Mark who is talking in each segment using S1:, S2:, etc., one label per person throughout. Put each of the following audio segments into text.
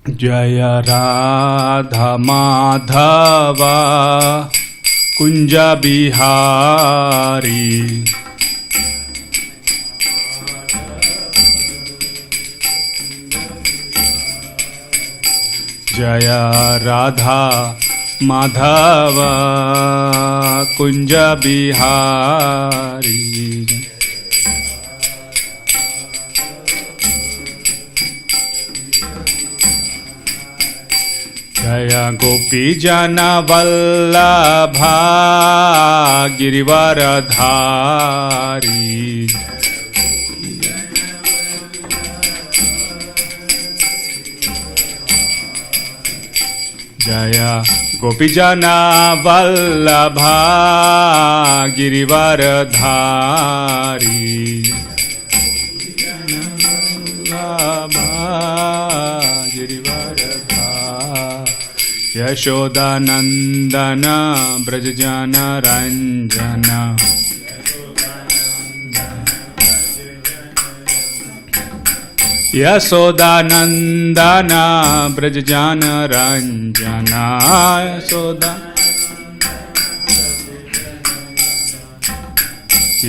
S1: जय राधा माधव कुंज बिहारी जय राधा माधव कुंज बिहारी जय गोपी जन वल्लभा गिरिवरधारी जय गोपी जन वल्लभा गिरिवरधारी यशोदानंदन ब्रजजन रंजन यशोदानंदन ब्रजजन रंजन यशोदा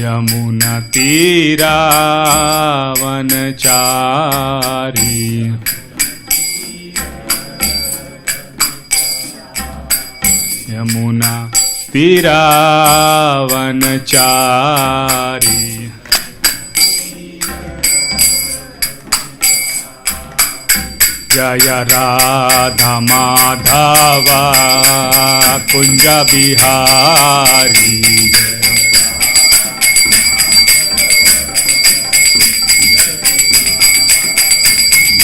S1: यमुना तीरा वनचारी यमुना तीरा वनचारी जय राधा माधव कुंज बिहारी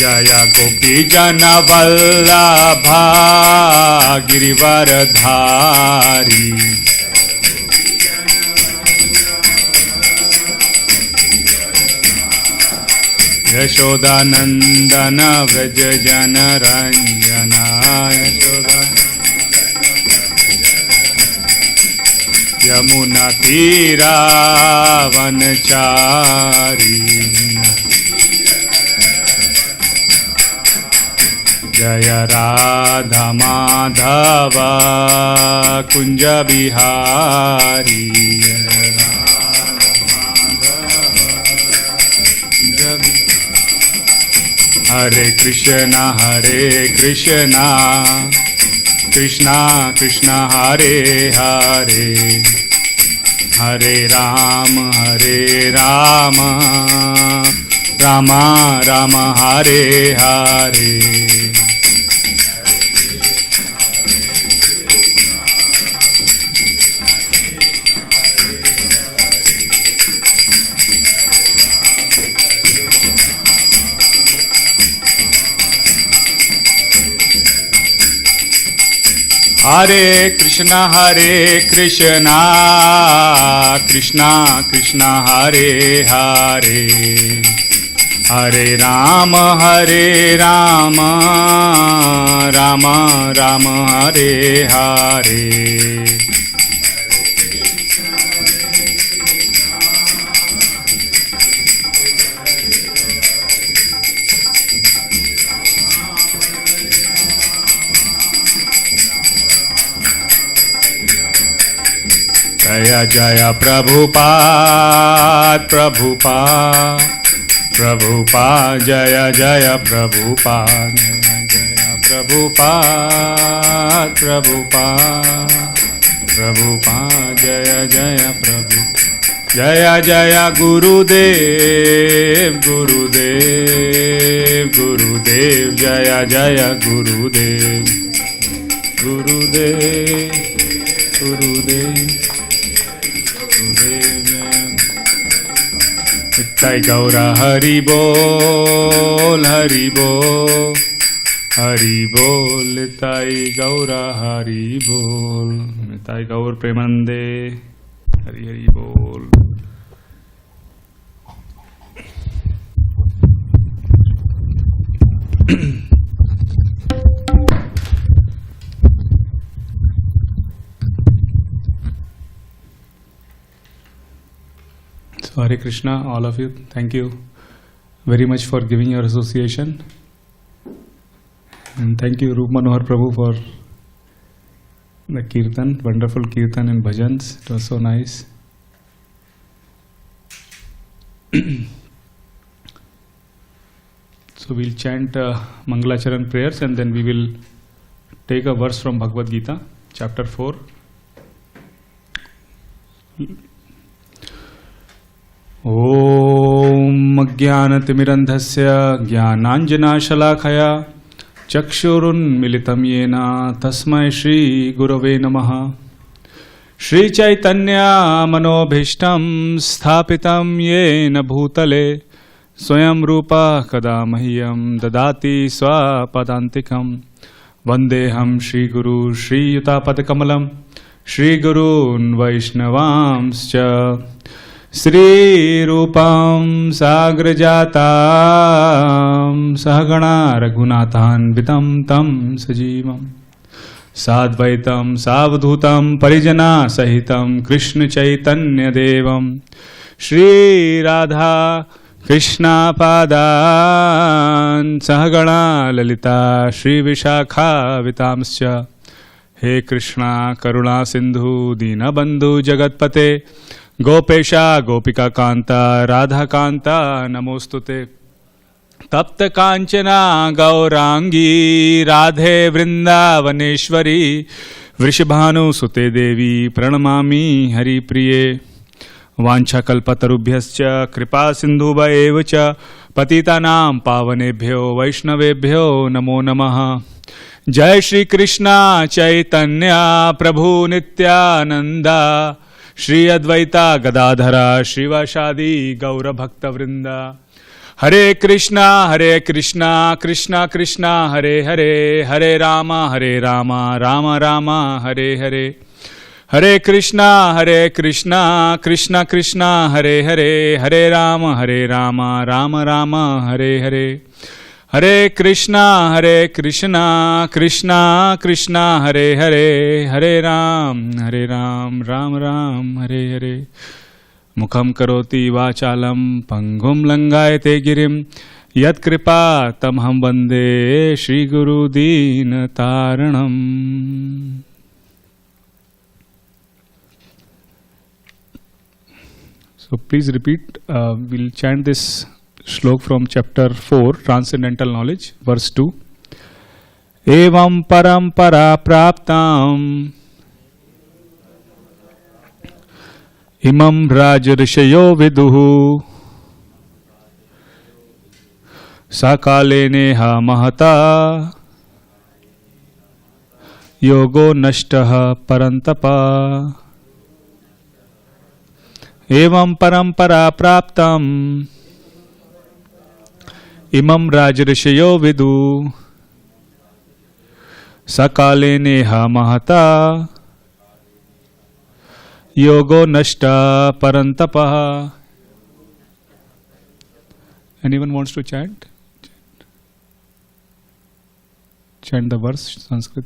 S1: जय गोपी जन वल्लभा गिरिवरधारी यशोदानंदन व्रजजन रंजन यमुना तीरा वनचारी जय राधा माधव कुंज बिहारी हरे कृष्णा कृष्णा कृष्णा हरे हरे हरे राम राम राम हरे हरे हरे कृष्णा कृष्णा कृष्णा हरे हरे हरे राम राम राम हरे हरे जय जय प्रभुपाद जय जय प्रभुपाद जय प्रभुपाद जय जय प्रभु जय जय गुरुदेव जय जय गुरुदेव नित्य गौर हरि बोल नित्य गौर हरि बोल नित्य गौर प्रेमानंदे हरि हरि बोल। So Hare Krishna, all of you. Thank you very much for giving your association. And thank you, Rup Manohar Prabhu, for the kirtan, wonderful kirtan and bhajans. It was so nice. So we'll chant Mangalacharan prayers and then we will take a verse from Bhagavad Gita, chapter 4. Om Jnanatimirandhasya Jnananjanashalakhaya Chakshurunmilitam Yena Tasmai Shri Gurave Namaha. Shri Chaitanya Manobhishtam Sthapitam Yena Bhutale Swayam Rupa Kada Mahyam Dadati Swapadantikam Vandeham Shri Guru Shri Yutapadakamalam Shri Gurun Vaishnavamscha Shri Rupam Sagrajatam Sahagana Raghunathan Vitam Tam Sajivam Sadvaitam Savadhutam Parijana Sahitam Krishna Chaitanya Devam Shri Radha Krishna Padan Sahagana Lalita Shri Vishakha Vitamscha He Krishna Karuna Sindhu Dina Bandhu Jagatpate Gopesha Gopika Kanta Radha Kanta Namostute Tapta Kanchana Gaurangi Radhe Vrindavaneshwari Vrishabhanu Sute Devi Pranamami Hari Priye Vancha Kalpatarubhyascha Kripa Sindhuva Evacha Patitanam Pavanebhyo Vaishnavebhyo Namo Namaha Jai Shri Krishna Chaitanya Prabhu Nityananda Shri Advaita Gadadhara Shivashadi Gaura Bhakta Vrinda Hare Krishna Krishna Krishna Hare Hare Hare Rama Rama Rama Hare Hare Hare Krishna Krishna Krishna Hare Hare Hare Rama Rama Rama Hare Hare Hare Krishna Krishna Krishna Hare Hare Hare Ram Ram Ram Hare Hare Mukham karoti vachalam pangum langayate girim yat kripa tamham vande Shri Guru Deen Taranam. So please repeat, we'll chant this shlok from chapter 4, Transcendental Knowledge, verse 2. Evam parampara praptam imam rajarishayo viduhu sakale neha mahata yogo nashtaha parantapa. Evam parampara praptam imam rajarishayo vidu sakale neha mahata yogo nashta parantapa. Anyone wants to chant? Chant the verse, Sanskrit.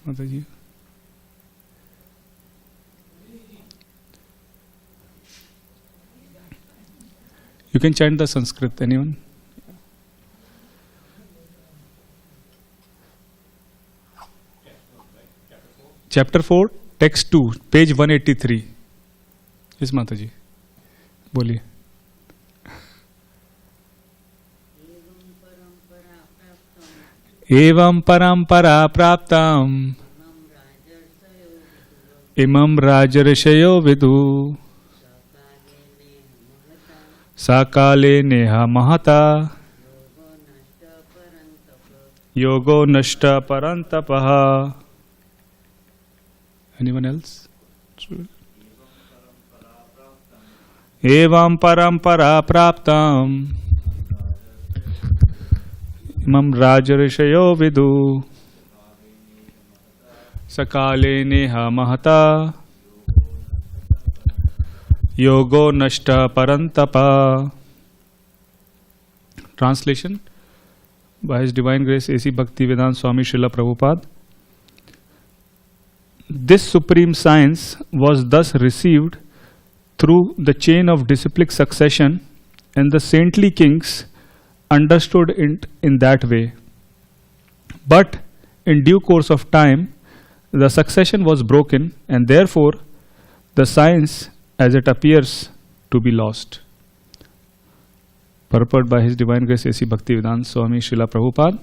S1: Mataji. You can chant the Sanskrit, anyone? Chapter 4, text 2, page 183. Yes, Mataji. बोलिए. एवं परंपरा प्राप्तम इमं राजर्षयो विदु साकाले नेहा महता योगो नष्ट परंतपः. Anyone else? Evam parampara praptam imam rajarishayo vidu sakale neha mahata yogo nashta parantapa. Translation by His Divine Grace A.C. Bhaktivedanta Swami Srila Prabhupada. This supreme science was thus received through the chain of disciplic succession, and the saintly kings understood it in that way. But in due course of time, the succession was broken, and therefore the science as it appears to be lost. Purport by His Divine Grace A.C. Bhaktivedanta Swami Srila Prabhupada.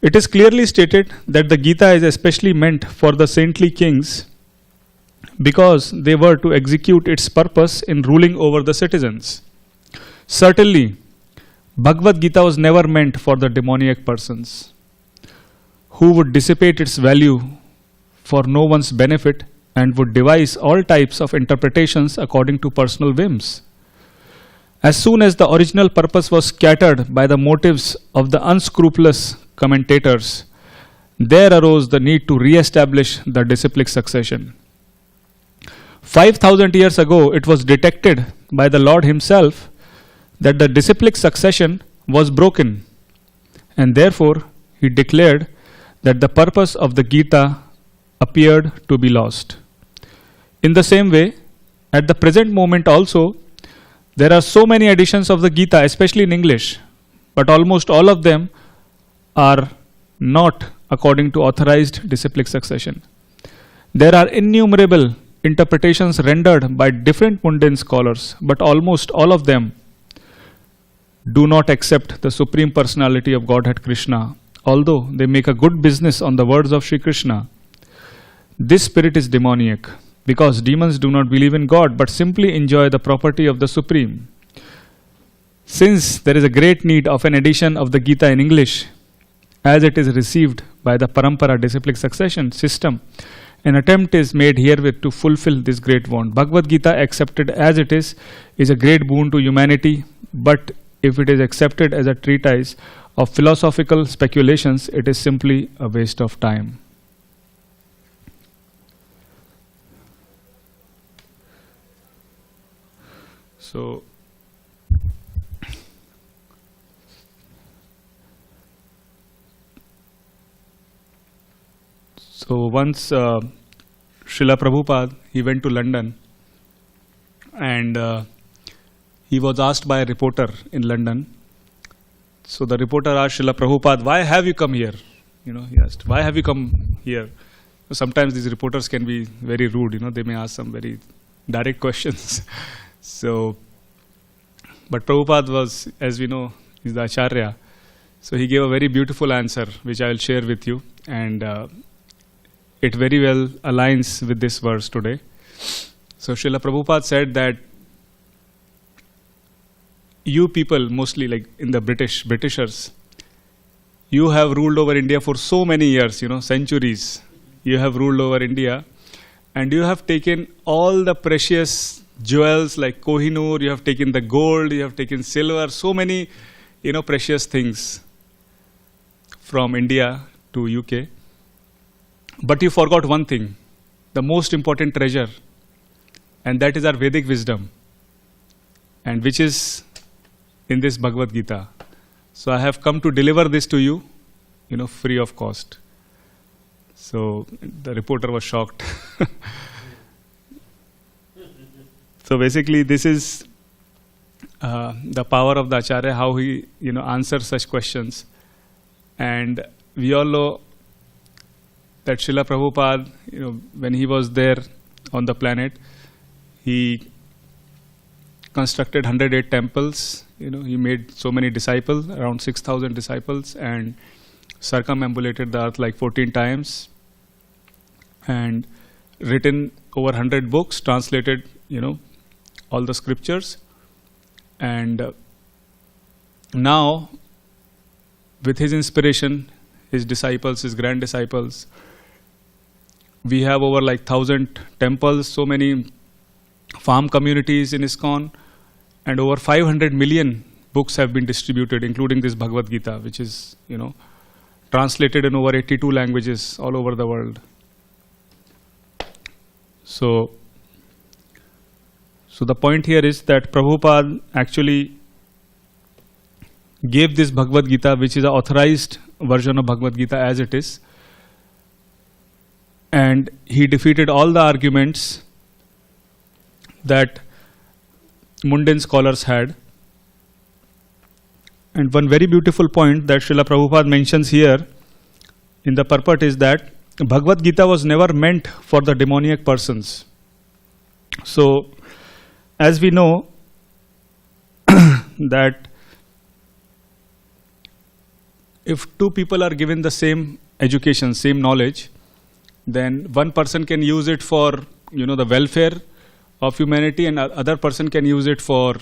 S1: It is clearly stated that the Gita is especially meant for the saintly kings because they were to execute its purpose in ruling over the citizens. Certainly, Bhagavad Gita was never meant for the demoniac persons who would dissipate its value for no one's benefit and would devise all types of interpretations according to personal whims. As soon as the original purpose was scattered by the motives of the unscrupulous commentators, there arose the need to re-establish the disciplic succession. 5,000 years ago, it was detected by the Lord Himself that the disciplic succession was broken, and therefore He declared that the purpose of the Gita appeared to be lost. In the same way, at the present moment also, there are so many editions of the Gita, especially in English, but almost all of them are not according to authorized disciplic succession. There are innumerable interpretations rendered by different mundane scholars, but almost all of them do not accept the Supreme Personality of Godhead Krishna, although they make a good business on the words of Sri Krishna. This spirit is demoniac, because demons do not believe in God, but simply enjoy the property of the Supreme. Since there is a great need of an edition of the Gita in English, as it is received by the Parampara disciplic succession system, an attempt is made herewith to fulfill this great want. Bhagavad Gita, accepted as it is a great boon to humanity, but if it is accepted as a treatise of philosophical speculations, it is simply a waste of time. So once Srila Prabhupada, he went to London, and he was asked by a reporter in London. So the reporter asked Srila Prabhupada, "Why have you come here?" He asked, "Why have you come here?" Sometimes these reporters can be very rude, they may ask some very direct questions. But Prabhupada was, as we know, is the Acharya. So he gave a very beautiful answer, which I will share with you, and it very well aligns with this verse today. So Srila Prabhupada said that you people, mostly like in the Britishers, you have ruled over India for so many years, centuries. You have ruled over India, and you have taken all the precious jewels like Kohinoor, you have taken the gold, you have taken silver, so many, precious things from India to UK. But you forgot one thing, the most important treasure, and that is our Vedic wisdom, and which is in this Bhagavad Gita. So I have come to deliver this to you, free of cost. So the reporter was shocked. So basically this is the power of the Acharya, how he answers such questions. And we all know that Srila Prabhupada, when he was there on the planet, he constructed 108 temples. He made so many disciples, around 6,000 disciples, and circumambulated the earth like 14 times, and written over 100 books, translated, all the scriptures. And now, with his inspiration, his disciples, his grand disciples, we have over like 1,000 temples, so many farm communities in ISKCON, and over 500 million books have been distributed, including this Bhagavad Gita, which is, translated in over 82 languages all over the world. So the point here is that Prabhupada actually gave this Bhagavad Gita, which is an authorized version of Bhagavad Gita as it is, and he defeated all the arguments that mundane scholars had. And one very beautiful point that Srila Prabhupada mentions here in the purport is that Bhagavad Gita was never meant for the demoniac persons. So, as we know that if two people are given the same education, same knowledge, then one person can use it for, the welfare of humanity, and other person can use it for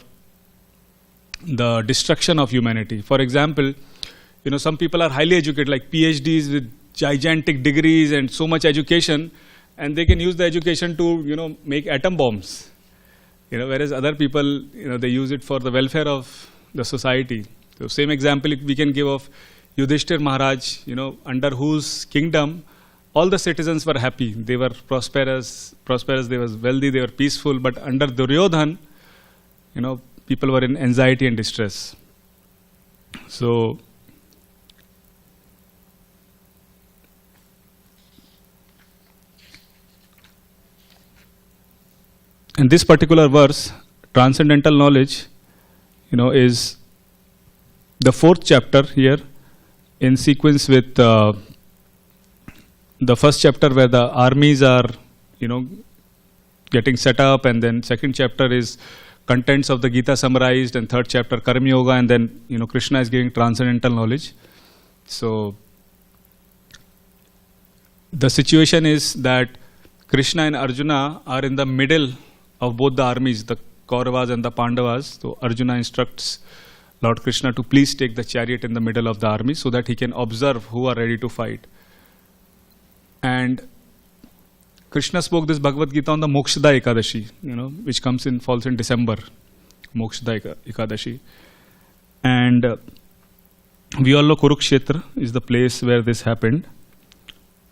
S1: the destruction of humanity. For example, some people are highly educated, like PhDs with gigantic degrees and so much education, and they can use the education to, make atom bombs. Whereas other people, they use it for the welfare of the society. So same example we can give of Yudhishthir Maharaj, under whose kingdom all the citizens were happy. They were prosperous, they were wealthy, they were peaceful. But under Duryodhan, people were in anxiety and distress. So, in this particular verse, transcendental knowledge, is the 4th chapter here, in sequence with the first chapter where the armies are, getting set up, and then second chapter is contents of the Gita summarized, and third chapter Karma Yoga, and then Krishna is giving transcendental knowledge. So the situation is that Krishna and Arjuna are in the middle of both the armies, the Kauravas and the Pandavas. So Arjuna instructs Lord Krishna to please take the chariot in the middle of the army so that he can observe who are ready to fight. And Krishna spoke this Bhagavad Gita on the Mokshada Ekadashi, which falls in December, Mokshada Ekadashi. And we all know Kurukshetra is the place where this happened.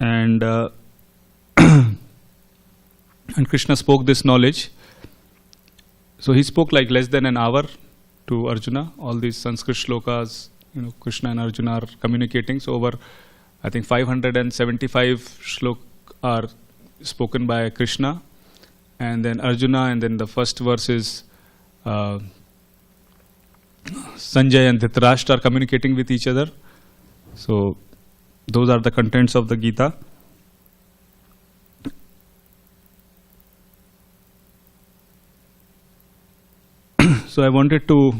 S1: And and Krishna spoke this knowledge. So he spoke like less than an hour to Arjuna. All these Sanskrit shlokas, Krishna and Arjuna are communicating. So over, I think 575 shlok are spoken by Krishna, and then Arjuna, and then the first verse is Sanjay and Dhritarashtra are communicating with each other. So those are the contents of the Gita. So I wanted to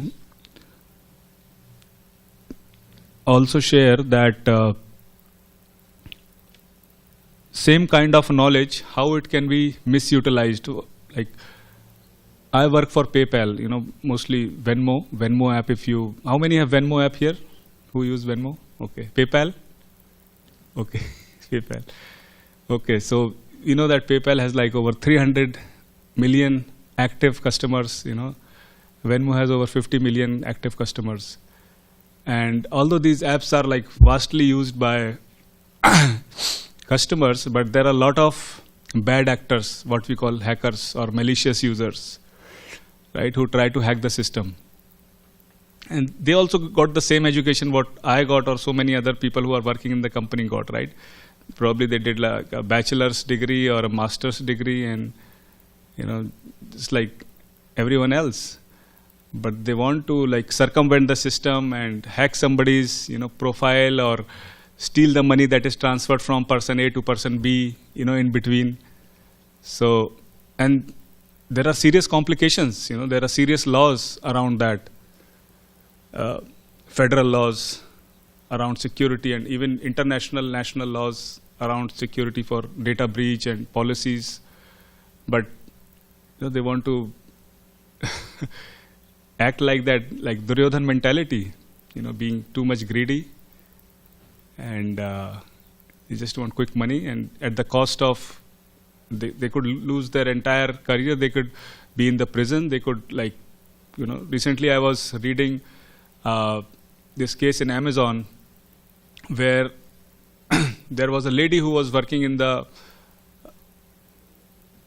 S1: also share that same kind of knowledge, how it can be misutilized. Like I work for PayPal, mostly Venmo app. How many have Venmo app here? Who use Venmo? Okay. PayPal? Okay. PayPal. Okay. So that PayPal has like over 300 million active customers, Venmo has over 50 million active customers. And although these apps are like vastly used by customers, but there are a lot of bad actors, what we call hackers or malicious users, right, who try to hack the system. And they also got the same education what I got, or so many other people who are working in the company got, right? Probably they did like a bachelor's degree or a master's degree, and just like everyone else. But they want to like circumvent the system and hack somebody's profile, or steal the money that is transferred from person A to person B, in between. So, and there are serious complications, there are serious laws around that, federal laws around security, and even international national laws around security for data breach and policies. But they want to act like that, like Duryodhan mentality, being too much greedy, and they just want quick money, and at the cost of, they could lose their entire career, they could be in the prison, they could recently I was reading this case in Amazon where there was a lady who was working in the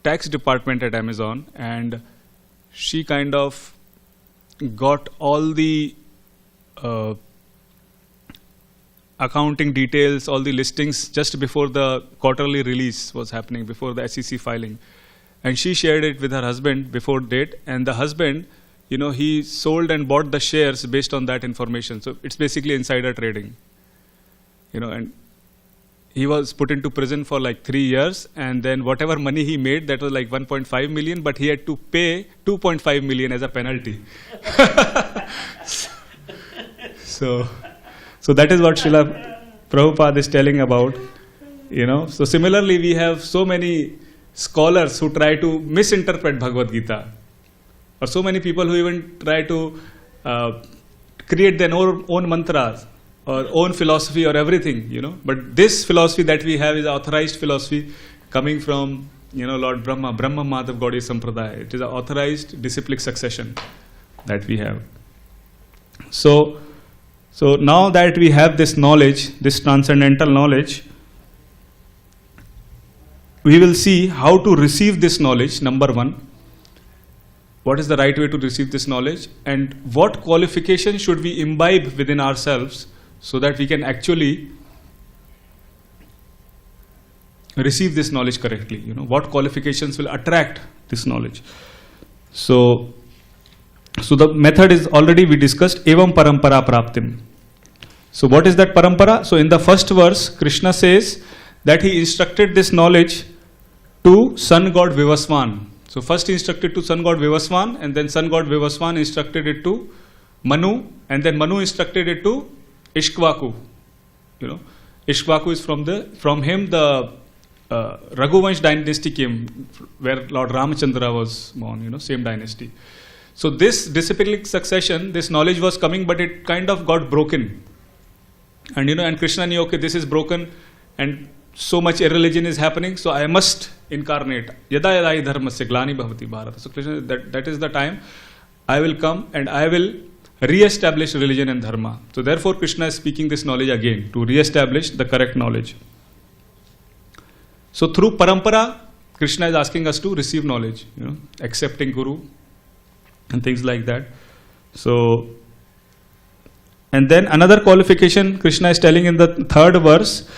S1: tax department at Amazon, and she kind of got all the accounting details, all the listings just before the quarterly release was happening, before the SEC filing. And she shared it with her husband before date, and the husband he sold and bought the shares based on that information. So it's basically insider trading. And he was put into prison for like 3 years, and then whatever money he made, that was like 1.5 million, but he had to pay 2.5 million as a penalty. So that is what Srila Prabhupada is telling about. So similarly, we have so many scholars who try to misinterpret Bhagavad Gita, or so many people who even try to create their own mantras or own philosophy or everything, But this philosophy that we have is authorized philosophy coming from, Lord Brahma Madhav Gaudiya Sampradaya. It is an authorized disciplic succession that we have. So now that we have this knowledge, this transcendental knowledge, we will see how to receive this knowledge, number one. What is the right way to receive this knowledge, and what qualification should we imbibe within ourselves so that we can actually receive this knowledge correctly. What qualifications will attract this knowledge. So the method is already we discussed, evam parampara praptim. So what is that parampara? So in the first verse, Krishna says that he instructed this knowledge to sun god Vivaswan. So first he instructed to sun god Vivaswan, and then sun god Vivaswan instructed it to Manu, and then Manu instructed it to Ishkvaku. Ishkvaku is from him the Raghuvansh dynasty came, where Lord Ramachandra was born, same dynasty. So this disciplic succession, this knowledge was coming, but it kind of got broken. And and Krishna knew, okay, this is broken and so much irreligion is happening, so I must incarnate. Yada yada hi dharmasya glani bhavati bharata. So Krishna, that is the time I will come and I will re-establish religion and dharma. So therefore Krishna is speaking this knowledge again to re-establish the correct knowledge. So through parampara, Krishna is asking us to receive knowledge, accepting Guru and things like that. So, and then another qualification Krishna is telling in the third verse,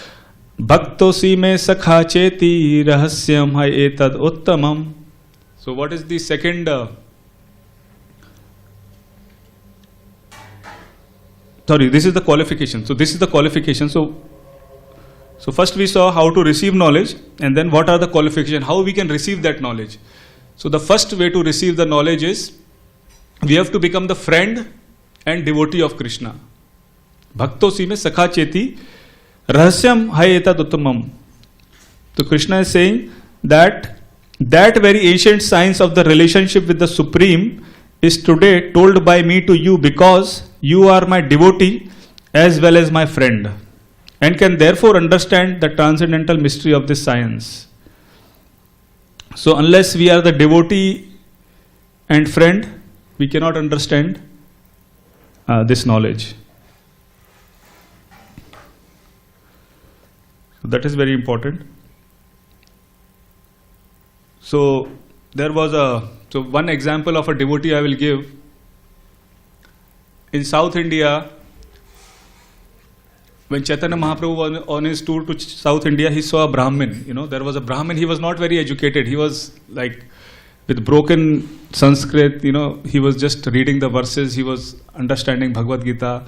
S1: Bhaktosi me sakha cheti rahasyam hai etad uttamam. So what is the second this is the qualification. So this is the qualification. So first we saw how to receive knowledge, and then what are the qualifications, how we can receive that knowledge. So the first way to receive the knowledge is we have to become the friend and devotee of Krishna. Bhaktosi me sakha cheti rahasyam hai etad uttamam. So Krishna is saying that very ancient science of the relationship with the Supreme is today told by me to you, because you are my devotee as well as my friend, and can therefore understand the transcendental mystery of this science. So unless we are the devotee and friend, we cannot understand this knowledge. So that is very important. So there was one example of a devotee I will give. In South India, when Chaitanya Mahaprabhu was on his tour to South India, he saw a Brahmin. There was a Brahmin. He was not very educated. He was like with broken Sanskrit. He was just reading the verses. He was understanding Bhagavad Gita,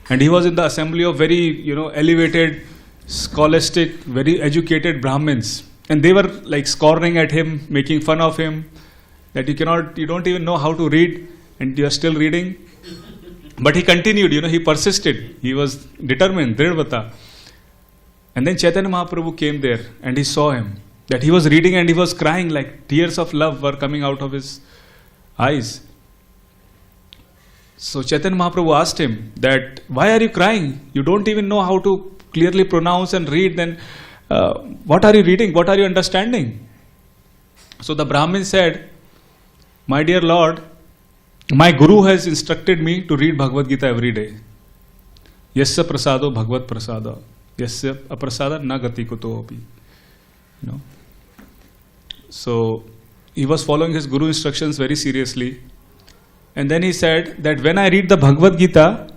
S1: and he was in the assembly of very elevated, scholastic, very educated Brahmins, and they were like scorning at him, making fun of him. That you don't even know how to read, and you are still reading. But he continued, he persisted. He was determined, Dridvata. And then Chaitanya Mahaprabhu came there and he saw him, that he was reading and he was crying, like tears of love were coming out of his eyes. So Chaitanya Mahaprabhu asked him that, why are you crying? You don't even know how to clearly pronounce and read. Then what are you reading? What are you understanding? So the Brahmin said, my dear Lord, my Guru has instructed me to read Bhagavad Gita every day. Yasya prasado bhagavad prasada. Yasya aprasada na gati kuto api. So he was following his Guru instructions very seriously. And then he said that when I read the Bhagavad Gita,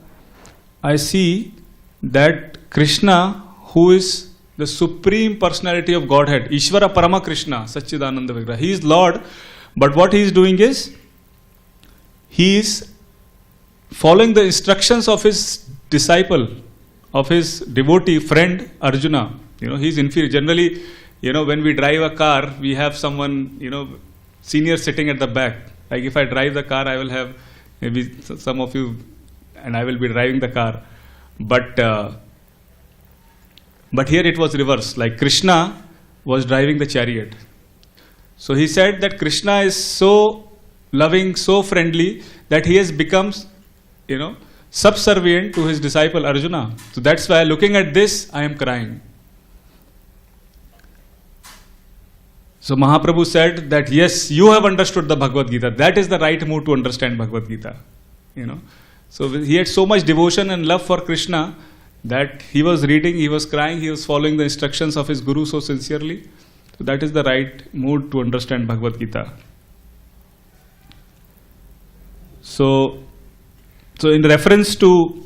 S1: I see that Krishna, who is the Supreme Personality of Godhead, Ishvara Parama Krishna, Satchidananda Vigraha, he is Lord, but what he is doing is, he is following the instructions of his disciple, of his devotee friend Arjuna. He's inferior. Generally, when we drive a car, we have someone, senior sitting at the back. Like if I drive the car, I will have maybe some of you, and I will be driving the car. But here it was reversed. Like Krishna was driving the chariot. So he said that Krishna is so loving, so friendly, that he has become, subservient to his disciple Arjuna. So that's why looking at this, I am crying. So Mahaprabhu said that yes, you have understood the Bhagavad Gita. That is the right move to understand Bhagavad Gita. So he had so much devotion and love for Krishna that he was reading, he was crying, he was following the instructions of his Guru so sincerely. So that is the right mood to understand Bhagavad Gita. So in reference to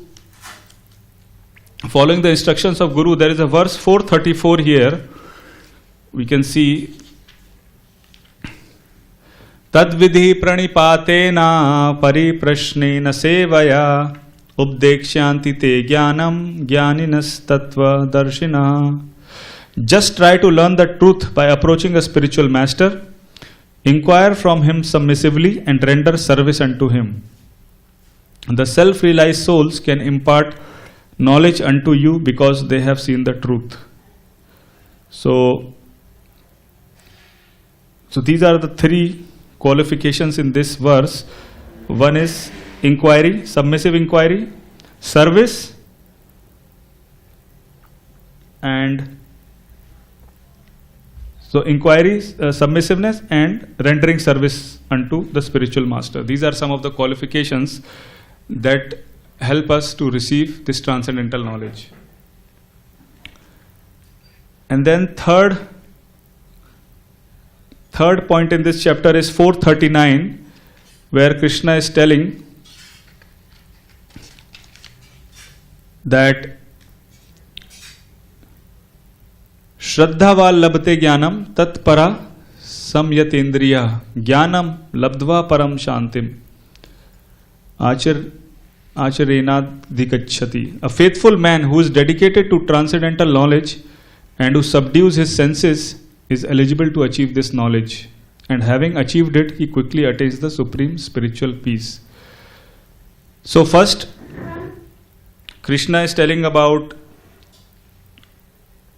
S1: following the instructions of Guru, there is a verse 434 here. We can see Tadvidhi pranipatena pariprashnena sevaya ubdekshanti te jnanam jnaninas tattva darshina. Just try to learn the truth by approaching a spiritual master. Inquire from him submissively and render service unto him. The self-realized souls can impart knowledge unto you because they have seen the truth. So these are the three qualifications in this verse. One is inquiry, submissive inquiry, service, and so inquiry, submissiveness, and rendering service unto the spiritual master. These are some of the qualifications that help us to receive this transcendental knowledge. And then third point in this chapter is 439, where Krishna is telling that Shraddhava labhate jnanam tatpara samyatendriya jnanam labdva param shantim acharenadhikachati. A faithful man who is dedicated to transcendental knowledge and who subdues his senses is eligible to achieve this knowledge, and having achieved it, he quickly attains the supreme spiritual peace. So first, Krishna is telling about,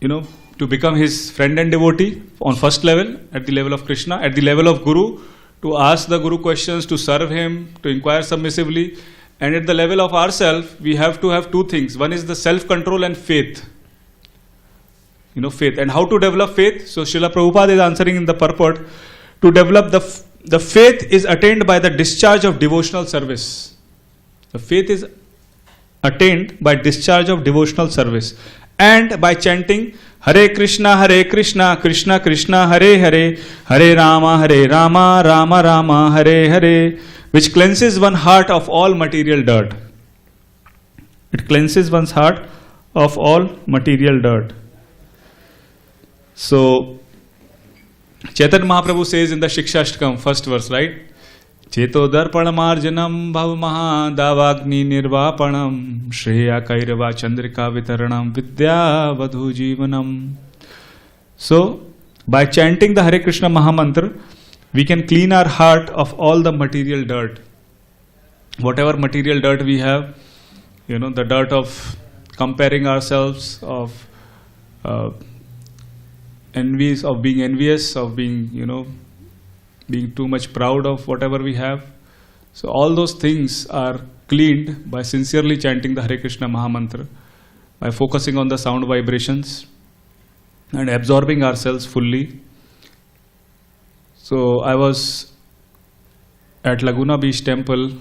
S1: to become his friend and devotee on first level, at the level of Krishna, at the level of Guru, to ask the Guru questions, to serve him, to inquire submissively, and at the level of ourselves, we have to have two things. One is the self-control and faith. Faith. And how to develop faith? So Srila Prabhupada is answering in the purport, to develop the faith is attained by the discharge of devotional service. The faith is attained by discharge of devotional service and by chanting Hare Krishna, Krishna Krishna, Hare Hare, Hare Rama, Rama Rama, Hare Hare, which cleanses one's heart of all material dirt. It cleanses one's heart of all material dirt. So Chaitanya Mahaprabhu says in the Shikshashtakam, first verse, right? Cheto darpanamarjanam bhavamaha davagni nirvapanam shreya kairava chandrika vitaranam vidya vadhu jivanam. So by chanting the Hare Krishna Mahamantra, we can clean our heart of all the material dirt. Whatever material dirt we have, the dirt of comparing ourselves, of envious, of being envious, of being, being too much proud of whatever we have. So all those things are cleaned by sincerely chanting the Hare Krishna Mahamantra, by focusing on the sound vibrations and absorbing ourselves fully. So I was at Laguna Beach Temple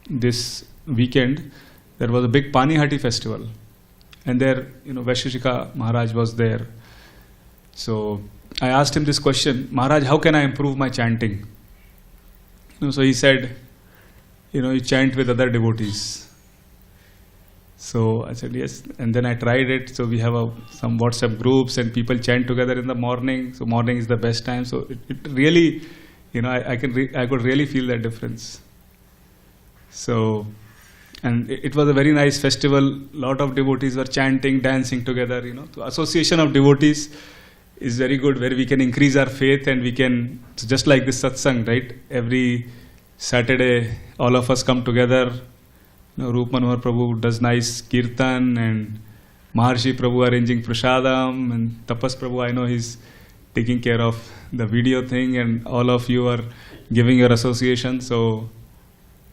S1: this weekend. There was a big Panihati festival, and there, Vaisheshika Maharaj was there. So I asked him this question, Maharaj, how can I improve my chanting? So he said, you chant with other devotees. So I said, yes. And then I tried it. So we have some WhatsApp groups and people chant together in the morning. So morning is the best time. So it really, I could really feel that difference. So, and it was a very nice festival. Lot of devotees were chanting, dancing together. The association of devotees is very good, where we can increase our faith, and we can, so just like this satsang, right? Every Saturday, all of us come together. Rup Manohar Prabhu does nice kirtan, and Maharshi Prabhu arranging prasadam, and Tapas Prabhu, I know he's taking care of the video thing, and all of you are giving your association. So,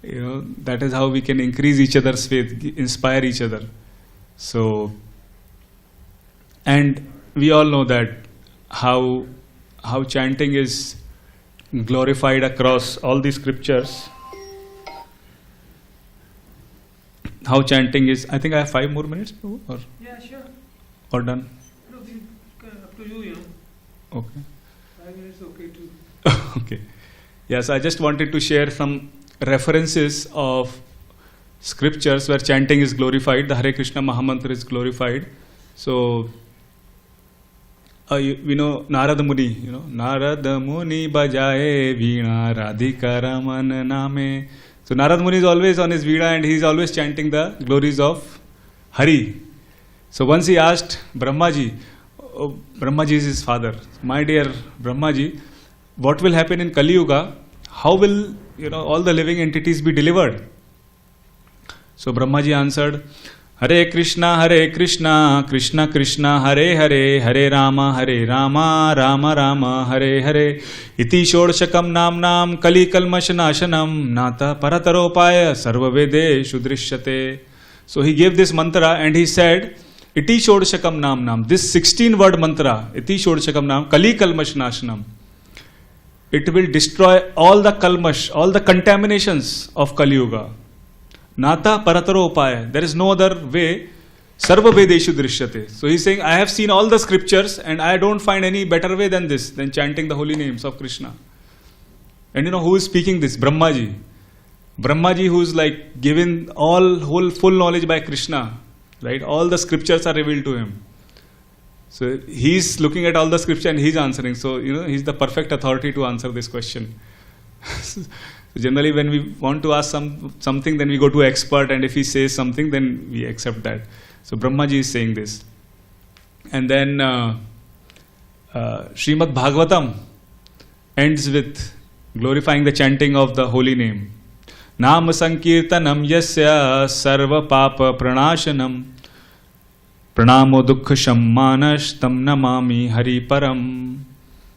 S1: that is how we can increase each other's faith, inspire each other. So, and we all know that how chanting is glorified across all the scriptures. How chanting is, I think I have 5 more minutes, or?
S2: Yeah, sure.
S1: Or done?
S2: No, up to you,
S1: Okay.
S2: 5 minutes, okay too.
S1: Okay. Yes, I just wanted to share some references of scriptures where chanting is glorified, the Hare Krishna Mahamantra is glorified. So, we know Narada Muni, Narada Muni bajaye veena radhika raman name. So Narada Muni is always on his veena, and he is always chanting the glories of Hari. So once he asked Brahmaji, Brahmaji is his father, my dear Brahmaji, what will happen in Kali Yuga? How will all the living entities be delivered? So Brahmaji answered, Hare Krishna, Krishna Krishna, Hare Hare, Hare Rama, Rama Rama, Hare Hare. Iti Shodashakam Nam Kali Kalmashanashanam Nata Parataropaya Sarva Vedeshu Drishyate. So he gave this mantra, and he said, Iti Shodashakam Nam. This 16-word mantra, Iti Shodashakam Nam, Kali Kalmashanashanam. It will destroy all the kalmash, all the contaminations of Kali Yuga. Nata parataro upaya. There is no other way. Sarva Vedeshu Drishyate. So he's saying, I have seen all the scriptures, and I don't find any better way than this, than chanting the holy names of Krishna. And who is speaking this? Brahmaji. Brahmaji, who is like given full knowledge by Krishna. Right? All the scriptures are revealed to him. So he's looking at all the scripture and he's answering. So, he's the perfect authority to answer this question. So generally, when we want to ask something, then we go to an expert, and if he says something, then we accept that. So Brahmaji is saying this. And then Srimad Bhagavatam ends with glorifying the chanting of the holy name. Nama Sankirtanam Yasya Sarva Papa Pranashanam Pranamo Dukkha Shammanash Tam Namami Hari Param.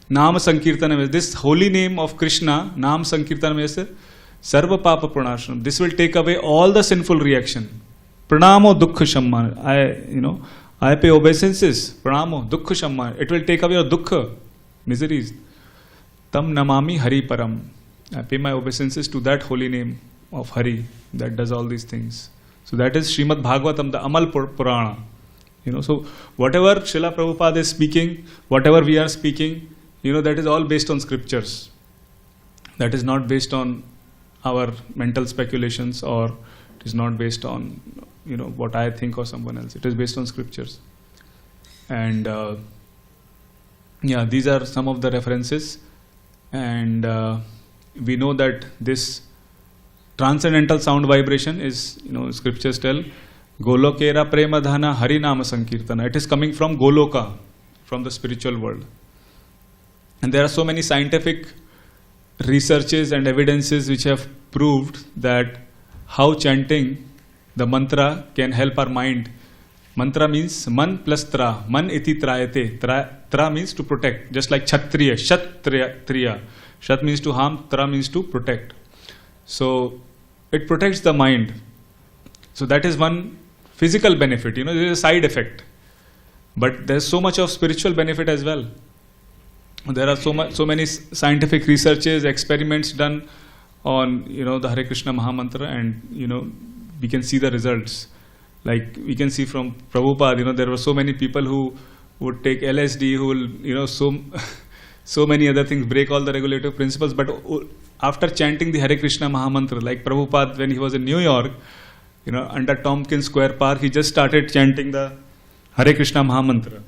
S1: Nama Sankirtanam is this holy name of Krishna. Nam Sankirtanam is Sarva Papa Pranashanam. This will take away all the sinful reaction. Pranamo Dukkha Shammana. I pay obeisances. Pranamo Dukkha Shammana. It will take away your dukkha, miseries. Tam Namami Hari Param. I pay my obeisances to that holy name of Hari that does all these things. So that is Srimad Bhagavatam, the Amal Purana. So whatever Srila Prabhupada is speaking, whatever we are speaking, that is all based on scriptures. That is not based on our mental speculations, or it is not based on, what I think or someone else. It is based on scriptures. And these are some of the references. And we know that this transcendental sound vibration is, scriptures tell, Golokera Premadhana Harinama Sankirtana. It is coming from Goloka, from the spiritual world. And there are so many scientific researches and evidences which have proved that how chanting the mantra can help our mind. Mantra means man plus tra. Man iti trayate. Tra means to protect. Just like Kshatriya. Kshatriya. Shat means to harm. Tra means to protect. So it protects the mind. So that is one physical benefit. There is a side effect. But there is so much of spiritual benefit as well. There are so many scientific researches, experiments done on the Hare Krishna Mahamantra, and we can see the results. Like we can see from Prabhupada, there were so many people who would take LSD, who will so many other things, break all the regulative principles. But after chanting the Hare Krishna Mahamantra, like Prabhupada when he was in New York, under Tompkins Square Park, he just started chanting the Hare Krishna Mahamantra.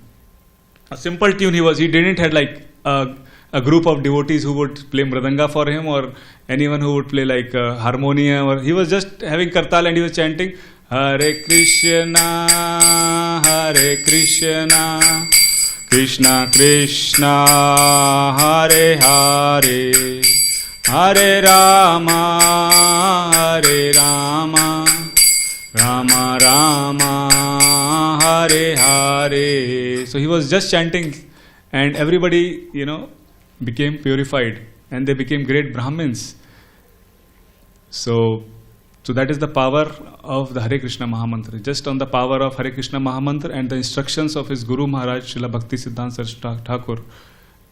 S1: A simple tune he didn't have like a a group of devotees who would play mridanga for him, or anyone who would play like harmonium, or he was just having kartal and he was chanting Hare Krishna, Hare Krishna, Krishna Krishna, Hare Hare, Hare Rama, Hare Rama, Rama Rama, Hare Hare. So he was just chanting, and everybody, became purified, and they became great Brahmins. So that is the power of the Hare Krishna Mahamantra. Just on the power of Hare Krishna Mahamantra and the instructions of his Guru Maharaj, Srila Bhakti Siddhanta Saraswati Thakur,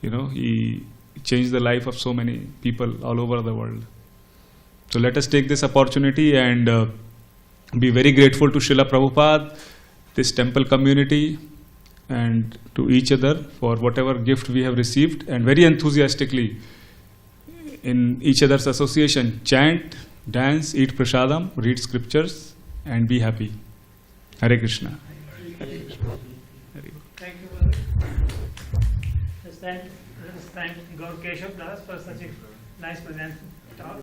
S1: he changed the life of so many people all over the world. So let us take this opportunity and be very grateful to Srila Prabhupada, this temple community, and to each other for whatever gift we have received, and very enthusiastically in each other's association chant, dance, eat prasadam, read scriptures, and be happy. Hare Krishna.
S2: Thank you, brother.
S3: Let's thank Gaur Keshav Das for such a nice present talk.